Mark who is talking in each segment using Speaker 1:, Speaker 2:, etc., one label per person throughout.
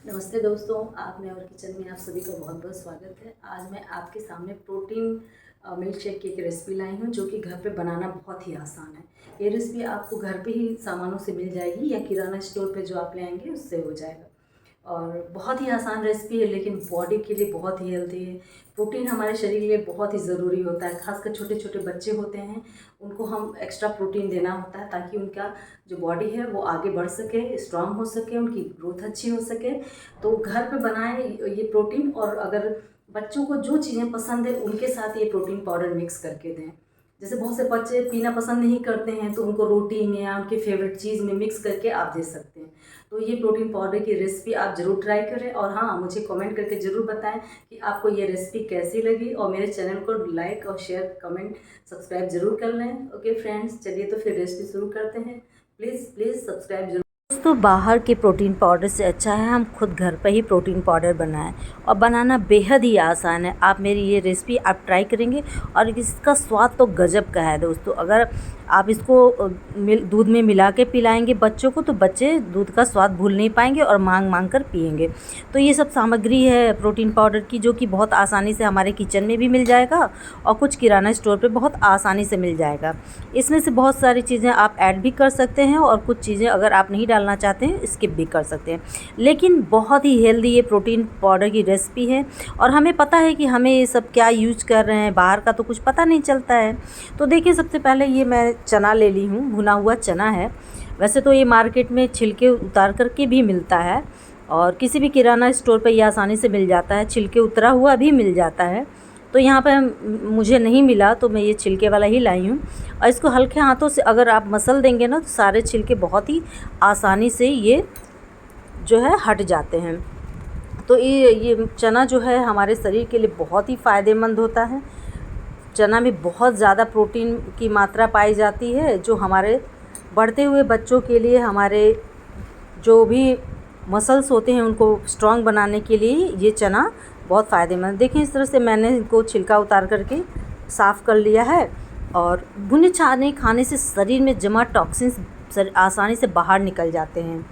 Speaker 1: नमस्ते दोस्तों, आपने और किचन में आप सभी का बहुत बहुत स्वागत है। आज मैं आपके सामने प्रोटीन मिल्क शेक की एक रेसिपी लाई हूँ जो कि घर पे बनाना बहुत ही आसान है। ये रेसिपी आपको घर पे ही सामानों से मिल जाएगी या किराना स्टोर पे जो आप ले आएंगे उससे हो जाएगा। और बहुत ही आसान रेसिपी है लेकिन बॉडी के लिए बहुत ही हेल्दी है। प्रोटीन हमारे शरीर के लिए बहुत ही ज़रूरी होता है, खासकर छोटे छोटे बच्चे होते हैं उनको हम एक्स्ट्रा प्रोटीन देना होता है ताकि उनका जो बॉडी है वो आगे बढ़ सके, स्ट्रांग हो सके, उनकी ग्रोथ अच्छी हो सके। तो घर पे बनाएं ये प्रोटीन, और अगर बच्चों को जो चीज़ें पसंद है उनके साथ ये प्रोटीन पाउडर मिक्स करके दें। जैसे बहुत से बच्चे पीना पसंद नहीं करते हैं तो उनको रोटी में या उनके फेवरेट चीज़ में मिक्स करके आप दे सकते हैं। तो ये प्रोटीन पाउडर की रेसिपी आप ज़रूर ट्राई करें, और हाँ, मुझे कमेंट करके ज़रूर बताएं कि आपको ये रेसिपी कैसी लगी, और मेरे चैनल को लाइक और शेयर, कमेंट, सब्सक्राइब ज़रूर कर लें। ओके फ्रेंड्स, चलिए तो फिर रेसिपी शुरू करते हैं। प्लीज़ प्लीज़ सब्सक्राइब जरूर।
Speaker 2: दोस्तों, बाहर के प्रोटीन पाउडर से अच्छा है हम खुद घर पर ही प्रोटीन पाउडर बनाएं, और बनाना बेहद ही आसान है। आप मेरी ये रेसिपी आप ट्राई करेंगे और इसका स्वाद तो गजब का है। दोस्तों, अगर आप इसको दूध में मिला के पिलाएंगे बच्चों को तो बच्चे दूध का स्वाद भूल नहीं पाएंगे और मांग मांग कर पिएंगे। तो ये सब सामग्री है प्रोटीन पाउडर की जो कि बहुत आसानी से हमारे किचन में भी मिल जाएगा और कुछ किराना स्टोर पे बहुत आसानी से मिल जाएगा। इसमें से बहुत सारी चीज़ें आप ऐड भी कर सकते हैं और कुछ चीज़ें अगर आप नहीं डालना चाहते हैं स्किप भी कर सकते हैं। लेकिन बहुत ही हेल्दी ये प्रोटीन पाउडर की रेसिपी है, और हमें पता है कि हमें ये सब क्या यूज कर रहे हैं, बाहर का तो कुछ पता नहीं चलता है। तो देखिए, सबसे पहले ये मैं चना ले ली हूँ, भुना हुआ चना है। वैसे तो ये मार्केट में छिलके उतार करके भी मिलता है और किसी भी किराना स्टोर पर ये आसानी से मिल जाता है, छिलके उतरा हुआ भी मिल जाता है। तो यहाँ पे मुझे नहीं मिला तो मैं ये छिलके वाला ही लाई हूँ, और इसको हल्के हाथों से अगर आप मसल देंगे ना तो सारे छिलके बहुत ही आसानी से ये जो है हट जाते हैं। तो ये चना जो है हमारे शरीर के लिए बहुत ही फ़ायदेमंद होता है। चना में बहुत ज़्यादा प्रोटीन की मात्रा पाई जाती है जो हमारे बढ़ते हुए बच्चों के लिए, हमारे जो भी मसल्स होते हैं उनको स्ट्रॉन्ग बनाने के लिए ये चना बहुत फ़ायदेमंद। देखिए, इस तरह से मैंने इनको छिलका उतार करके साफ़ कर लिया है। और भुने चने खाने से शरीर में जमा टॉक्सिन्स आसानी से बाहर निकल जाते हैं,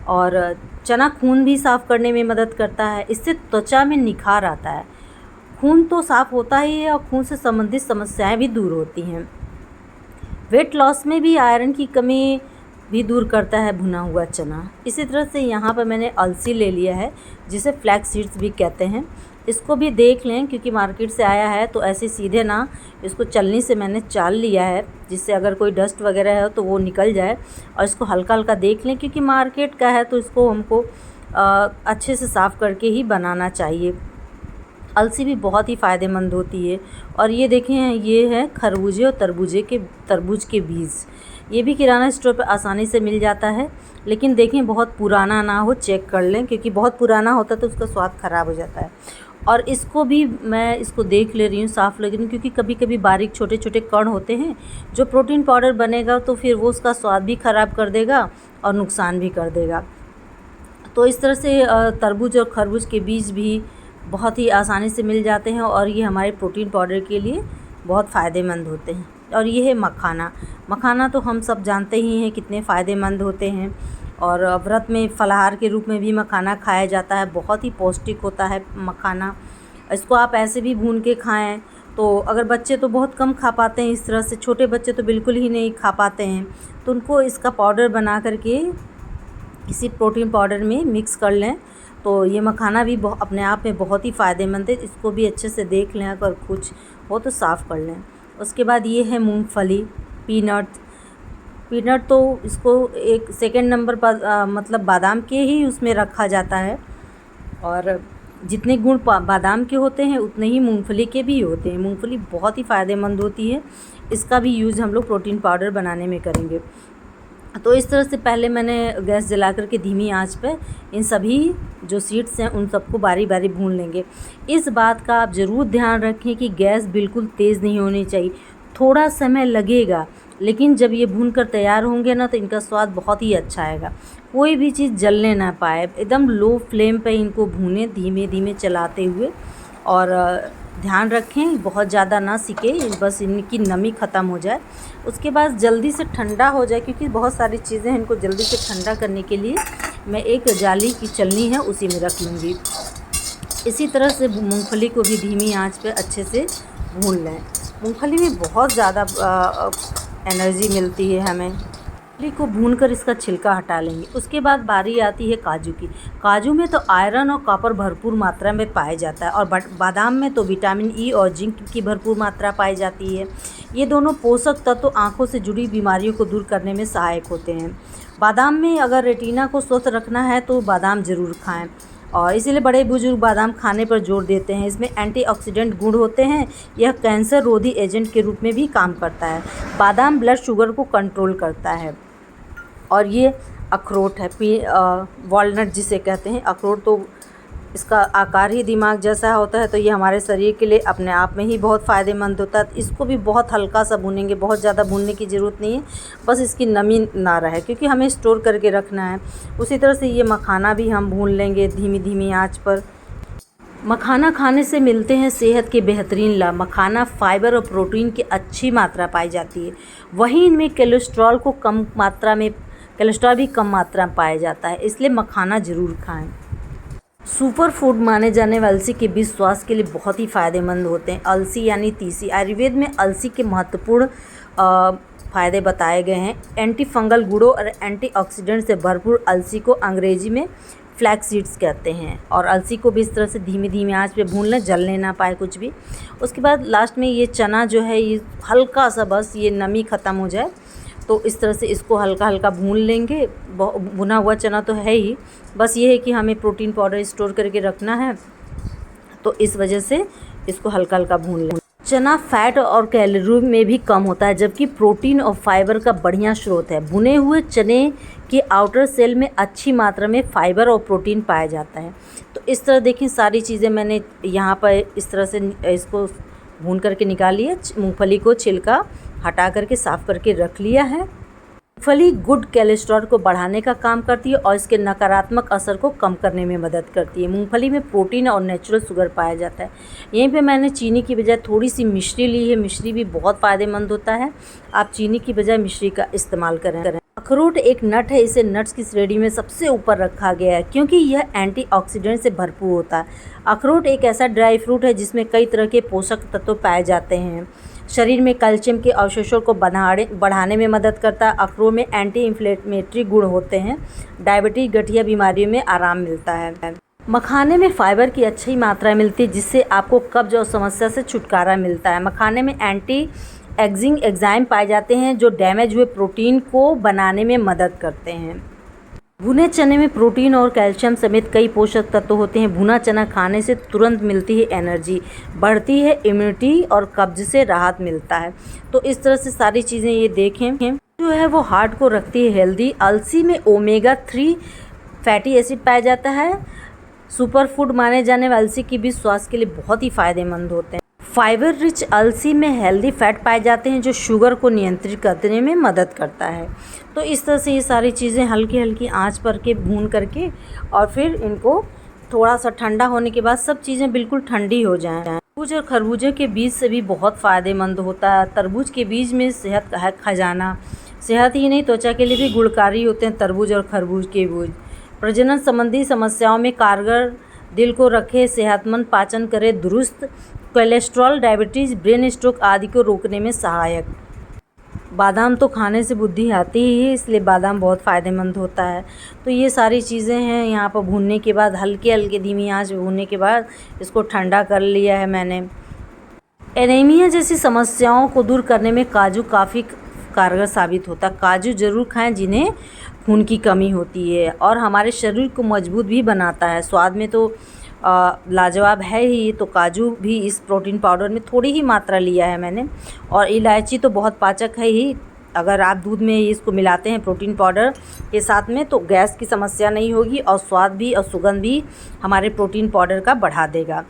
Speaker 2: और चना खून भी साफ़ करने में मदद करता है। इससे त्वचा में निखार आता है। खून तो साफ़ होता ही है और खून से संबंधित समस्याएं भी दूर होती हैं। वेट लॉस में भी आयरन की कमी भी दूर करता है भुना हुआ चना। इसी तरह से यहाँ पर मैंने अलसी ले लिया है जिसे फ्लैक्स सीड्स भी कहते हैं। इसको भी देख लें क्योंकि मार्केट से आया है, तो ऐसे सीधे ना इसको चलनी से मैंने चाल लिया है जिससे अगर कोई डस्ट वगैरह है तो वो निकल जाए। और इसको हल्का हल्का देख लें क्योंकि मार्केट का है तो इसको हमको अच्छे से साफ़ करके ही बनाना चाहिए। अलसी भी बहुत ही फ़ायदेमंद होती है। और ये देखें, ये है खरबूजे और तरबूज के बीज। ये भी किराना स्टोर पर आसानी से मिल जाता है, लेकिन देखें बहुत पुराना ना हो, चेक कर लें क्योंकि बहुत पुराना होता है तो उसका स्वाद ख़राब हो जाता है। और इसको भी मैं इसको देख ले रही हूँ, साफ़ लग रही हूँ क्योंकि कभी कभी बारीक छोटे छोटे कण होते हैं जो प्रोटीन पाउडर बनेगा तो फिर वो उसका स्वाद भी ख़राब कर देगा और नुकसान भी कर देगा। तो इस तरह से तरबूज और खरबूज के बीज भी बहुत ही आसानी से मिल जाते हैं और ये हमारे प्रोटीन पाउडर के लिए बहुत फ़ायदेमंद होते हैं। और ये है मखाना। मखाना तो हम सब जानते ही हैं कितने फ़ायदेमंद होते हैं, और व्रत में फलाहार के रूप में भी मखाना खाया जाता है। बहुत ही पौष्टिक होता है मखाना। इसको आप ऐसे भी भून के खाएं तो अगर बच्चे तो बहुत कम खा पाते हैं, इस तरह से छोटे बच्चे तो बिल्कुल ही नहीं खा पाते हैं, तो उनको इसका पाउडर बना करके किसी प्रोटीन पाउडर में मिक्स कर लें। तो ये मखाना भी अपने आप में बहुत ही फ़ायदेमंद है। इसको भी अच्छे से देख लें, अगर कुछ हो तो साफ़ कर लें। उसके बाद ये है मूंगफली, पीनट तो इसको एक सेकंड नंबर पर मतलब बादाम के ही उसमें रखा जाता है, और जितने गुण बादाम के होते हैं उतने ही मूंगफली के भी होते हैं। मूंगफली बहुत ही फ़ायदेमंद होती है, इसका भी यूज़ हम लोग प्रोटीन पाउडर बनाने में करेंगे। तो इस तरह से पहले मैंने गैस जला कर के धीमी आंच पे इन सभी जो सीड्स हैं उन सबको बारी बारी भून लेंगे। इस बात का आप ज़रूर ध्यान रखें कि गैस बिल्कुल तेज़ नहीं होनी चाहिए। थोड़ा समय लगेगा लेकिन जब ये भून कर तैयार होंगे ना तो इनका स्वाद बहुत ही अच्छा आएगा। कोई भी चीज़ जलने ना पाए, एकदम लो फ्लेम पे इनको भूनें धीमे धीमे चलाते हुए। और ध्यान रखें बहुत ज़्यादा ना सिके, बस इनकी नमी ख़त्म हो जाए। उसके बाद जल्दी से ठंडा हो जाए, क्योंकि बहुत सारी चीज़ें हैं, इनको जल्दी से ठंडा करने के लिए मैं एक जाली की छलनी है उसी में रख लूँगी। इसी तरह से मूंगफली को भी धीमी आंच पे अच्छे से भून लें। मूंगफली में बहुत ज़्यादा एनर्जी मिलती है हमें। मूंगफली को भूनकर इसका छिलका हटा लेंगे। उसके बाद बारी आती है काजू की। काजू में तो आयरन और कॉपर भरपूर मात्रा में पाया जाता है, और बादाम में तो विटामिन ई और जिंक की भरपूर मात्रा पाई जाती है। ये दोनों पोषक तत्व आँखों से जुड़ी बीमारियों को दूर करने में सहायक होते हैं। बादाम में अगर रेटिना को स्वस्थ रखना है तो बादाम ज़रूर खाएँ, और इसीलिए बड़े बुजुर्ग बादाम खाने पर जोर देते हैं। इसमें एंटीऑक्सीडेंट गुण होते हैं। यह कैंसर रोधी एजेंट के रूप में भी काम करता है। बादाम ब्लड शुगर को कंट्रोल करता है। और ये अखरोट है, वॉलनट जिसे कहते हैं। अखरोट तो इसका आकार ही दिमाग जैसा होता है, तो ये हमारे शरीर के लिए अपने आप में ही बहुत फ़ायदेमंद होता है। इसको भी बहुत हल्का सा भूनेंगे, बहुत ज़्यादा भूनने की ज़रूरत नहीं है, बस इसकी नमी ना रहे, क्योंकि हमें स्टोर करके रखना है। उसी तरह से ये मखाना भी हम भून लेंगे धीमी धीमी आंच पर। मखाना खाने से मिलते हैं सेहत के बेहतरीन लाभ। मखाना फाइबर और प्रोटीन की अच्छी मात्रा पाई जाती है। वहीं इनमें कोलेस्ट्रॉल भी कम मात्रा में पाया जाता है, इसलिए मखाना ज़रूर खाएं। सुपर फूड माने जाने वाले अलसी के बीज स्वास्थ्य के लिए बहुत ही फ़ायदेमंद होते हैं। अलसी यानी तीसी, आयुर्वेद में अलसी के महत्वपूर्ण फ़ायदे बताए गए हैं। एंटी फंगल गुणों और एंटीऑक्सीडेंट से भरपूर अलसी को अंग्रेजी में फ्लैक्स सीड्स कहते हैं। और अलसी को भी इस तरह से धीमी धीमी आंच पे भून लें, जलने ना पाए कुछ भी। उसके बाद लास्ट में ये चना जो है, ये हल्का सा बस ये नमी ख़त्म हो जाए, तो इस तरह से इसको हल्का हल्का भून लेंगे। भुना हुआ चना तो है ही, बस ये है कि हमें प्रोटीन पाउडर स्टोर करके रखना है, तो इस वजह से इसको हल्का हल्का भून लें। चना फैट और कैलोरी में भी कम होता है, जबकि प्रोटीन और फाइबर का बढ़िया स्रोत है। भुने हुए चने के आउटर सेल में अच्छी मात्रा में फाइबर और प्रोटीन पाया जाता है। तो इस तरह देखें, सारी चीज़ें मैंने यहाँ पर इस तरह से इसको भून करके निकाल लिया। मूंगफली को छिलका हटा करके साफ़ करके रख लिया है। मूंगफली गुड कोलेस्ट्रॉल को बढ़ाने का काम करती है और इसके नकारात्मक असर को कम करने में मदद करती है। मूंगफली में प्रोटीन और नेचुरल शुगर पाया जाता है। यहीं पे मैंने चीनी की बजाय थोड़ी सी मिश्री ली है। मिश्री भी बहुत फ़ायदेमंद होता है, आप चीनी की बजाय मिश्री का इस्तेमाल करें। अखरोट एक नट है, इसे नट्स की श्रेणी में सबसे ऊपर रखा गया है, क्योंकि यह एंटीऑक्सीडेंट से भरपूर होता है। अखरोट एक ऐसा ड्राई फ्रूट है जिसमें कई तरह के पोषक तत्व पाए जाते हैं। शरीर में कैल्शियम के अवशोषण को बढ़ाने में मदद करता है। अखरोट में एंटी इन्फ्लेमेटरी गुण होते हैं। डायबिटीज, गठिया बीमारियों में आराम मिलता है। मखाने में फाइबर की अच्छी मात्रा मिलती है, जिससे आपको कब्ज और समस्या से छुटकारा मिलता है। मखाने में एंटी एग्जिंग एंजाइम पाए जाते हैं, जो डैमेज हुए प्रोटीन को बनाने में मदद करते हैं। भुने चने में प्रोटीन और कैल्शियम समेत कई पोषक तत्व होते हैं। भुना चना खाने से तुरंत मिलती है एनर्जी, बढ़ती है इम्यूनिटी और कब्ज से राहत मिलता है। तो इस तरह से सारी चीज़ें ये देखें जो है वो हार्ट को रखती है हेल्दी। अलसी में ओमेगा 3 फैटी एसिड पाया जाता है। सुपर फूड माने जाने वाले अलसी के बीज स्वास्थ्य के लिए बहुत ही फ़ायदेमंद होते हैं। फाइबर रिच अलसी में हेल्दी फैट पाए जाते हैं, जो शुगर को नियंत्रित करने में मदद करता है। तो इस तरह से ये सारी चीज़ें हल्की हल्की आंच पर के भून करके, और फिर इनको थोड़ा सा ठंडा होने के बाद सब चीज़ें बिल्कुल ठंडी हो जाएं। तरबूज और खरबूजे के बीज से भी बहुत फ़ायदेमंद होता है। तरबूज के बीज में सेहत का है खजाना। सेहत ही नहीं, त्वचा के लिए भी गुणकारी होते हैं तरबूज और खरबूज के बीज। प्रजनन संबंधी समस्याओं में कारगर, दिल को रखे सेहतमंद, पाचन करे दुरुस्त, कोलेस्ट्रॉल, डायबिटीज़, ब्रेन स्ट्रोक आदि को रोकने में सहायक। बादाम तो खाने से बुद्धि आती ही है, इसलिए बादाम बहुत फ़ायदेमंद होता है। तो ये सारी चीज़ें हैं। यहाँ पर भूनने के बाद हल्के हल्के धीमी आंच भूनने के बाद इसको ठंडा कर लिया है मैंने। एनीमिया जैसी समस्याओं को दूर करने में काजू काफ़ी कारगर साबित होता है। काजू ज़रूर खाएं जिन्हें खून की कमी होती है, और हमारे शरीर को मजबूत भी बनाता है। स्वाद में तो लाजवाब है ही, तो काजू भी इस प्रोटीन पाउडर में थोड़ी ही मात्रा लिया है मैंने। और इलायची तो बहुत पाचक है ही। अगर आप दूध में इसको मिलाते हैं प्रोटीन पाउडर के साथ में, तो गैस की समस्या नहीं होगी, और स्वाद भी और सुगंध भी हमारे प्रोटीन पाउडर का बढ़ा देगा।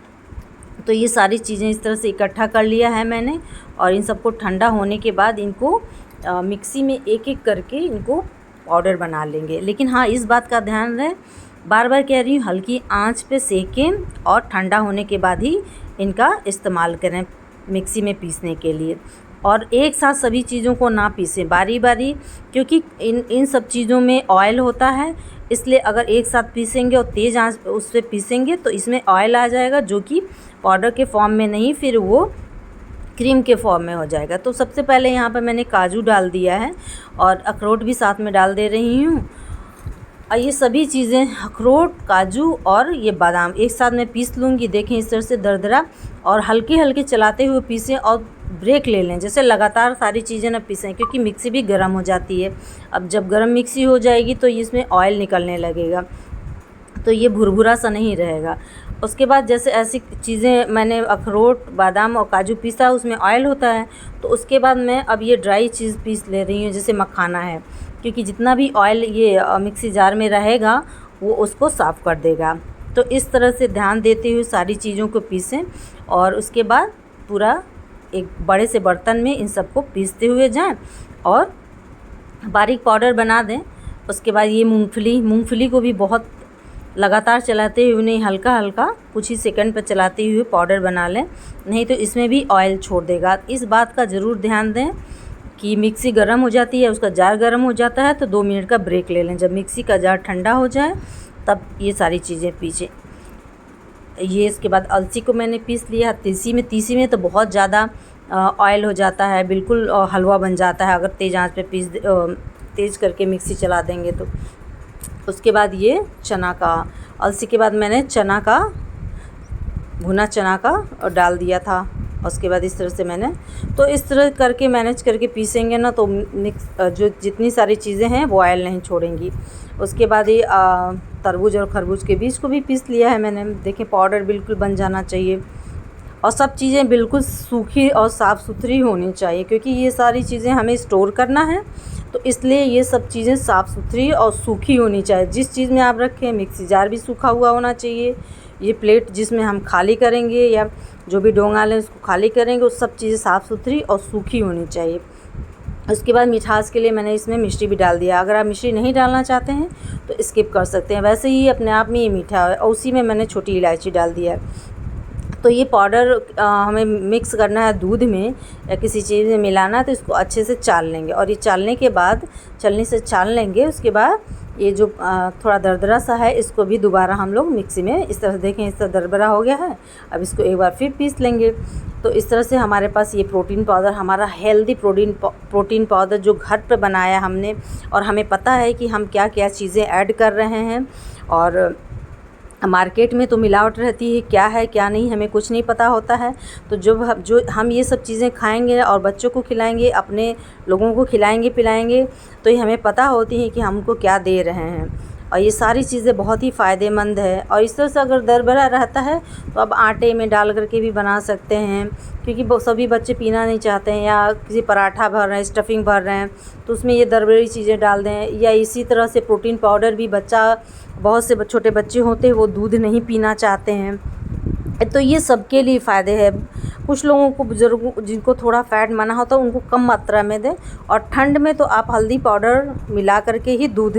Speaker 2: तो ये सारी चीज़ें इस तरह से इकट्ठा कर लिया है मैंने, और इन सबको ठंडा होने के बाद इनको मिक्सी में एक एक करके इनको पाउडर बना लेंगे। लेकिन हाँ, इस बात का ध्यान रहे बार बार कह रही हूँ, हल्की आंच पे सेकें और ठंडा होने के बाद ही इनका इस्तेमाल करें मिक्सी में पीसने के लिए। और एक साथ सभी चीज़ों को ना पीसें, बारी बारी, क्योंकि इन सब चीज़ों में ऑयल होता है, इसलिए अगर एक साथ पीसेंगे और तेज़ आंच उस पर पीसेंगे तो इसमें ऑयल आ जाएगा, जो कि पाउडर के फॉर्म में नहीं, फिर वो क्रीम के फॉर्म में हो जाएगा। तो सबसे पहले यहाँ पर मैंने काजू डाल दिया है और अखरोट भी साथ में डाल दे रही हूँ। और ये सभी चीज़ें, अखरोट, काजू और ये बादाम एक साथ मैं पीस लूँगी। देखें इस तरह से दरदरा, और हल्के हल्के चलाते हुए पीसें और ब्रेक ले लें, जैसे लगातार सारी चीज़ें ना पीसें, क्योंकि मिक्सी भी गर्म हो जाती है। अब जब गर्म मिक्सी हो जाएगी तो इसमें ऑयल निकलने लगेगा, तो ये भुरभुरा सा नहीं रहेगा। उसके बाद जैसे ऐसी चीज़ें मैंने अखरोट, बादाम और काजू पीसा, उसमें ऑयल होता है, तो उसके बाद मैं अब ये ड्राई चीज़ पीस ले रही हूँ, जैसे मखाना है, क्योंकि जितना भी ऑयल ये मिक्सी जार में रहेगा वो उसको साफ़ कर देगा। तो इस तरह से ध्यान देते हुए सारी चीज़ों को पीसें और उसके बाद पूरा एक बड़े से बर्तन में इन सबको पीसते हुए जाएं और बारीक पाउडर बना दें। उसके बाद ये मूंगफली को भी बहुत लगातार चलाते हुए नहीं, हल्का हल्का कुछ ही सेकंड पर चलाते हुए पाउडर बना लें, नहीं तो इसमें भी ऑयल छोड़ देगा। इस बात का ज़रूर ध्यान दें कि मिक्सी गर्म हो जाती है, उसका जार गर्म हो जाता है तो 2 मिनट का ब्रेक ले लें। जब मिक्सी का जार ठंडा हो जाए तब ये सारी चीज़ें पीसें। ये इसके बाद अलसी को मैंने पीस लिया। तीसी में तो बहुत ज़्यादा ऑयल हो जाता है, बिल्कुल हलवा बन जाता है अगर तेज़ आंच पे तेज़ करके मिक्सी चला देंगे तो। उसके बाद ये चना का, अलसी के बाद मैंने भुना चना का डाल दिया था। उसके बाद इस तरह से तो इस तरह करके मैनेज करके पीसेंगे ना तो जो जितनी सारी चीज़ें हैं वो ऑयल नहीं छोड़ेंगी। उसके बाद ये तरबूज और खरबूज के बीज को भी पीस लिया है मैंने। देखें पाउडर बिल्कुल बन जाना चाहिए और सब चीज़ें बिल्कुल सूखी और साफ़ सुथरी होनी चाहिए, क्योंकि ये सारी चीज़ें हमें स्टोर करना है, तो इसलिए ये सब चीज़ें साफ़ सुथरी और सूखी होनी चाहिए। जिस चीज़ में आप रखें, मिक्सी जार भी सूखा हुआ होना चाहिए। ये प्लेट जिसमें हम खाली करेंगे या जो भी डोंगा लें उसको खाली करेंगे, वो सब चीज़ें साफ़ सुथरी और सूखी होनी चाहिए। उसके बाद मिठास के लिए मैंने इसमें मिश्री भी डाल दिया। अगर आप मिश्री नहीं डालना चाहते हैं तो स्किप कर सकते हैं, वैसे ही अपने आप में ये मीठा है। और उसी में मैंने छोटी इलायची डाल दिया है। तो ये पाउडर हमें मिक्स करना है दूध में या किसी चीज़ में मिलाना है, तो इसको अच्छे से चाल लेंगे। और ये चालने के बाद छलनी से छान लेंगे। उसके बाद ये जो थोड़ा दरदरा सा है इसको भी दोबारा हम लोग मिक्सी में इस तरह से, देखें इस तरह दरदरा हो गया है। अब इसको एक बार फिर पीस लेंगे। तो इस तरह से हमारे पास ये प्रोटीन पाउडर, हमारा हेल्दी प्रोटीन पाउडर जो घर पे बनाया हमने, और हमें पता है कि हम क्या क्या चीज़ें ऐड कर रहे हैं। और मार्केट में तो मिलावट रहती है, क्या है क्या नहीं हमें कुछ नहीं पता होता है। तो जो हम ये सब चीज़ें खाएंगे और बच्चों को खिलाएंगे, अपने लोगों को खिलाएंगे पिलाएंगे, तो ये हमें पता होती है कि हमको क्या दे रहे हैं। और ये सारी चीज़ें बहुत ही फ़ायदेमंद है। और इस तरह से अगर दरबरा रहता है तो अब आटे में डाल करके भी बना सकते हैं, क्योंकि सभी बच्चे पीना नहीं चाहते हैं, या किसी पराठा भर रहे हैं, स्टफिंग भर रहे हैं, तो उसमें ये दरबरी चीज़ें डाल दें। या इसी तरह से प्रोटीन पाउडर भी, बहुत से छोटे बच्चे होते हैं वो दूध नहीं पीना चाहते हैं, तो ये सबके लिए फ़ायदे है। कुछ लोगों को, बुजुर्गों जिनको थोड़ा फ़ैट मना होता है, उनको कम मात्रा में दें। और ठंड में तो आप हल्दी पाउडर मिला करके ही दूध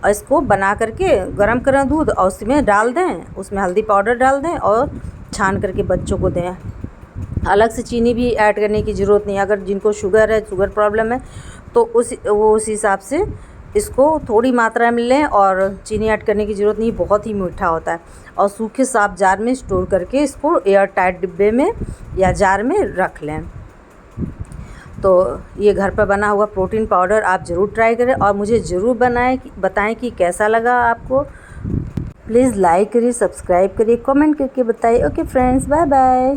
Speaker 2: इसको बना करके गरम करें दूध और उसमें डाल दें, उसमें हल्दी पाउडर डाल दें और छान करके बच्चों को दें। अलग से चीनी भी ऐड करने की ज़रूरत नहीं। अगर जिनको शुगर है, शुगर प्रॉब्लम है, तो उस हिसाब से इसको थोड़ी मात्रा में लें और चीनी ऐड करने की ज़रूरत नहीं, बहुत ही मीठा होता है। और सूखे साफ जार में स्टोर करके इसको एयर टाइट डिब्बे में या जार में रख लें। तो ये घर पर बना हुआ प्रोटीन पाउडर आप ज़रूर ट्राई करें और मुझे ज़रूर बताएं कि कैसा लगा आपको। प्लीज़ लाइक करिए, सब्सक्राइब करिए, कमेंट करके बताइए। Okay friends, bye bye.